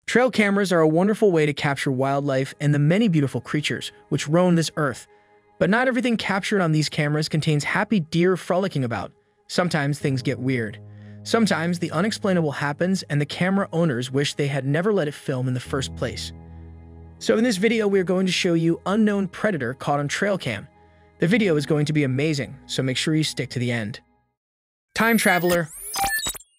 Trail cameras are a wonderful way to capture wildlife and the many beautiful creatures which roam this earth. But not everything captured on these cameras contains happy deer frolicking about. Sometimes things get weird. Sometimes the unexplainable happens and the camera owners wish they had never let it film in the first place. So in this video, we are going to show you unknown predator caught on trail cam. The video is going to be amazing, so make sure you stick to the end. Time traveler.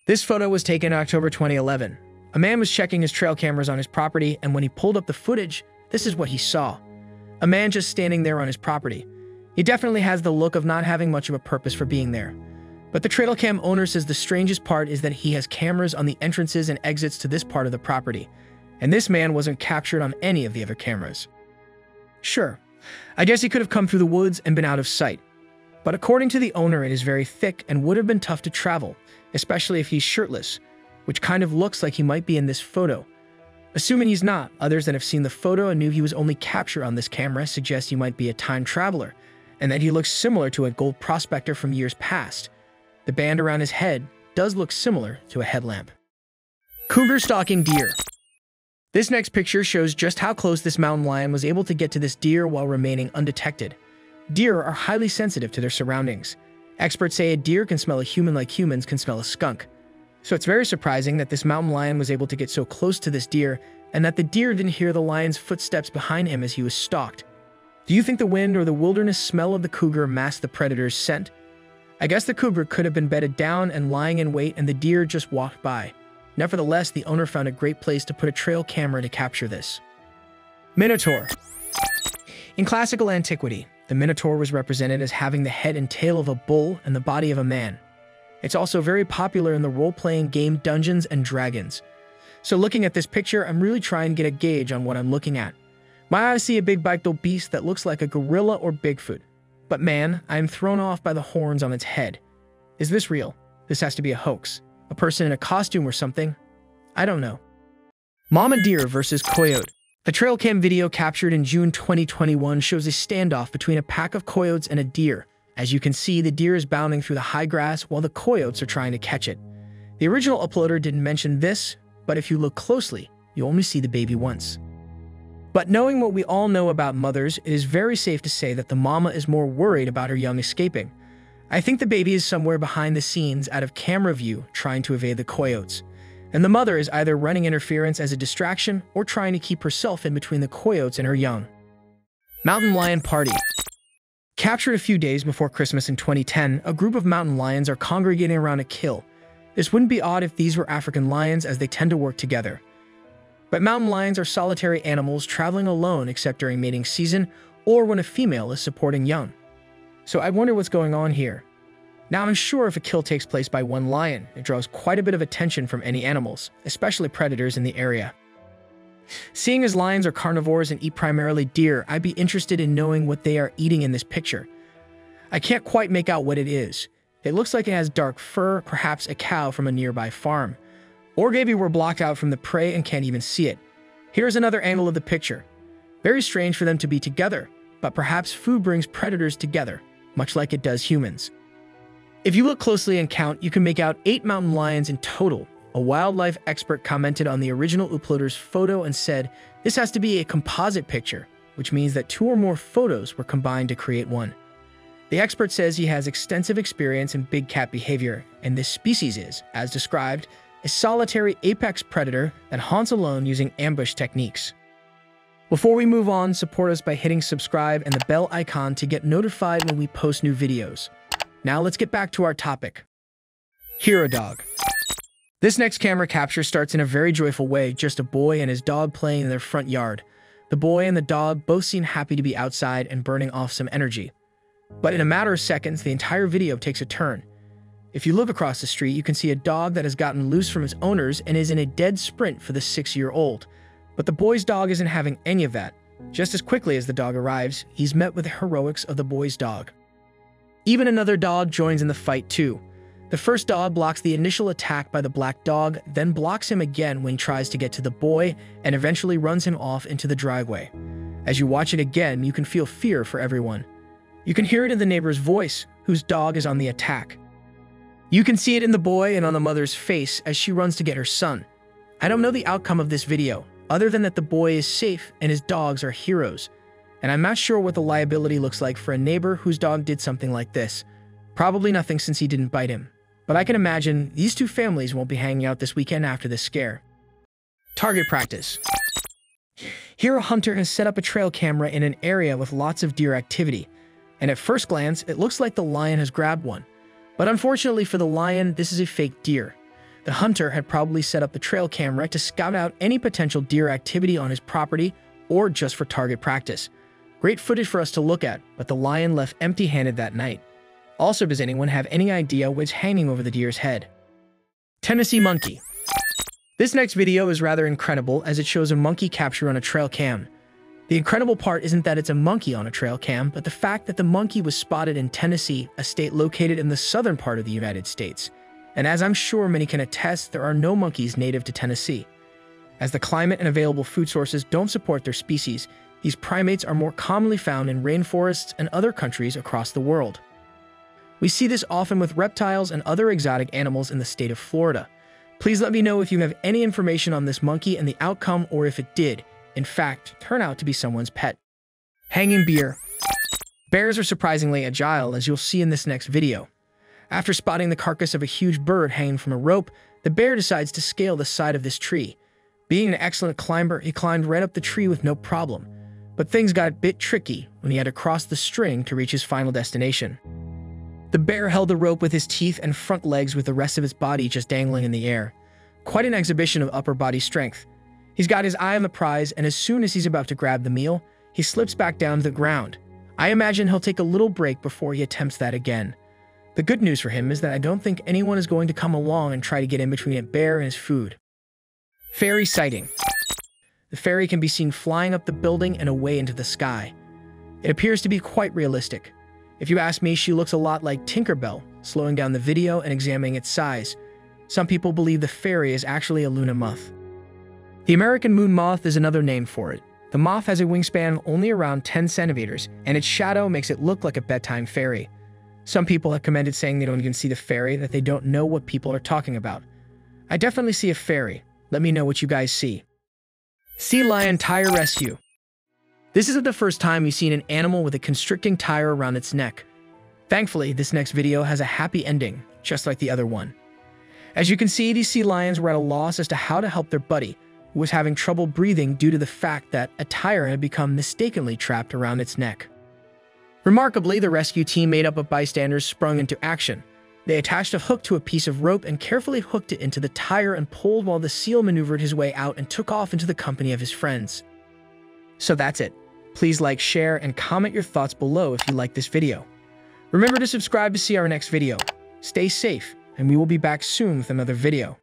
This photo was taken in October 2011. A man was checking his trail cameras on his property, and when he pulled up the footage, this is what he saw. A man just standing there on his property. He definitely has the look of not having much of a purpose for being there. But the trail cam owner says the strangest part is that he has cameras on the entrances and exits to this part of the property, and this man wasn't captured on any of the other cameras. Sure, I guess he could have come through the woods and been out of sight. But according to the owner, it is very thick and would have been tough to travel, especially if he's shirtless, which kind of looks like he might be in this photo. Assuming he's not, others that have seen the photo and knew he was only captured on this camera suggest he might be a time traveler, and that he looks similar to a gold prospector from years past. The band around his head does look similar to a headlamp. Cougar stalking deer. This next picture shows just how close this mountain lion was able to get to this deer while remaining undetected. Deer are highly sensitive to their surroundings. Experts say a deer can smell a human like humans can smell a skunk. So it's very surprising that this mountain lion was able to get so close to this deer and that the deer didn't hear the lion's footsteps behind him as he was stalked. Do you think the wind or the wilderness smell of the cougar masked the predator's scent? I guess the cougar could have been bedded down and lying in wait and the deer just walked by. Nevertheless, the owner found a great place to put a trail camera to capture this. Minotaur. In classical antiquity, the Minotaur was represented as having the head and tail of a bull and the body of a man. It's also very popular in the role-playing game Dungeons & Dragons. So looking at this picture, I'm really trying to get a gauge on what I'm looking at. My eyes see a big bipedal beast that looks like a gorilla or Bigfoot. But man, I am thrown off by the horns on its head. Is this real? This has to be a hoax. A person in a costume or something? I don't know. Mama deer versus coyote. The trail cam video captured in June 2021 shows a standoff between a pack of coyotes and a deer. As you can see, the deer is bounding through the high grass while the coyotes are trying to catch it. The original uploader didn't mention this, but if you look closely, you only see the baby once. But knowing what we all know about mothers, it is very safe to say that the mama is more worried about her young escaping. I think the baby is somewhere behind the scenes out of camera view trying to evade the coyotes. And the mother is either running interference as a distraction or trying to keep herself in between the coyotes and her young. Mountain lion party. Captured a few days before Christmas in 2010, a group of mountain lions are congregating around a kill. This wouldn't be odd if these were African lions as they tend to work together. But mountain lions are solitary animals traveling alone except during mating season or when a female is supporting young. So I wonder what's going on here. Now I'm sure if a kill takes place by one lion, it draws quite a bit of attention from any animals, especially predators in the area. Seeing as lions are carnivores and eat primarily deer, I'd be interested in knowing what they are eating in this picture. I can't quite make out what it is. It looks like it has dark fur, perhaps a cow from a nearby farm. Or maybe we're blocked out from the prey and can't even see it. Here's another angle of the picture. Very strange for them to be together, but perhaps food brings predators together, much like it does humans. If you look closely and count, you can make out 8 mountain lions in total. A wildlife expert commented on the original uploader's photo and said, "This has to be a composite picture," which means that 2 or more photos were combined to create one. The expert says he has extensive experience in big cat behavior, and this species is, as described, a solitary apex predator that haunts alone using ambush techniques. Before we move on, support us by hitting subscribe and the bell icon to get notified when we post new videos. Now let's get back to our topic. Hero dog. This next camera capture starts in a very joyful way, just a boy and his dog playing in their front yard. The boy and the dog both seem happy to be outside and burning off some energy. But in a matter of seconds, the entire video takes a turn. If you look across the street, you can see a dog that has gotten loose from his owners and is in a dead sprint for the 6-year-old. But the boy's dog isn't having any of that. Just as quickly as the dog arrives, he's met with the heroics of the boy's dog. Even another dog joins in the fight too. The first dog blocks the initial attack by the black dog, then blocks him again when he tries to get to the boy, and eventually runs him off into the driveway. As you watch it again, you can feel fear for everyone. You can hear it in the neighbor's voice, whose dog is on the attack. You can see it in the boy and on the mother's face as she runs to get her son. I don't know the outcome of this video, other than that the boy is safe and his dogs are heroes. And I'm not sure what the liability looks like for a neighbor whose dog did something like this. Probably nothing since he didn't bite him. But I can imagine these two families won't be hanging out this weekend after this scare. Target practice. Here a hunter has set up a trail camera in an area with lots of deer activity. And at first glance, it looks like the lion has grabbed one. But unfortunately for the lion, this is a fake deer. The hunter had probably set up the trail camera to scout out any potential deer activity on his property or just for target practice. Great footage for us to look at, but the lion left empty-handed that night. Also, does anyone have any idea what's hanging over the deer's head? Tennessee monkey. This next video is rather incredible as it shows a monkey capture on a trail cam. The incredible part isn't that it's a monkey on a trail cam, but the fact that the monkey was spotted in Tennessee, a state located in the southern part of the United States. And as I'm sure many can attest, there are no monkeys native to Tennessee. As the climate and available food sources don't support their species, these primates are more commonly found in rainforests and other countries across the world. We see this often with reptiles and other exotic animals in the state of Florida. Please let me know if you have any information on this monkey and the outcome, or if it did, in fact, turn out to be someone's pet. Hanging bear. Bears are surprisingly agile, as you'll see in this next video. After spotting the carcass of a huge bird hanging from a rope, the bear decides to scale the side of this tree. Being an excellent climber, he climbed right up the tree with no problem. But things got a bit tricky when he had to cross the string to reach his final destination. The bear held the rope with his teeth and front legs with the rest of his body just dangling in the air. Quite an exhibition of upper body strength. He's got his eye on the prize, and as soon as he's about to grab the meal, he slips back down to the ground. I imagine he'll take a little break before he attempts that again. The good news for him is that I don't think anyone is going to come along and try to get in between a bear and his food. Fairy sighting. The fairy can be seen flying up the building and away into the sky. It appears to be quite realistic. If you ask me, she looks a lot like Tinkerbell, slowing down the video and examining its size. Some people believe the fairy is actually a Luna moth. The American moon moth is another name for it. The moth has a wingspan only around 10 centimeters, and its shadow makes it look like a bedtime fairy. Some people have commented saying they don't even see the fairy, that they don't know what people are talking about. I definitely see a fairy. Let me know what you guys see. Sea lion tire rescue. This isn't the first time you've seen an animal with a constricting tire around its neck. Thankfully, this next video has a happy ending, just like the other one. As you can see, these sea lions were at a loss as to how to help their buddy, who was having trouble breathing due to the fact that a tire had become mistakenly trapped around its neck. Remarkably, the rescue team made up of bystanders sprung into action. They attached a hook to a piece of rope and carefully hooked it into the tire and pulled while the seal maneuvered his way out and took off into the company of his friends. So that's it. Please like, share, and comment your thoughts below if you like this video. Remember to subscribe to see our next video. Stay safe, and we will be back soon with another video.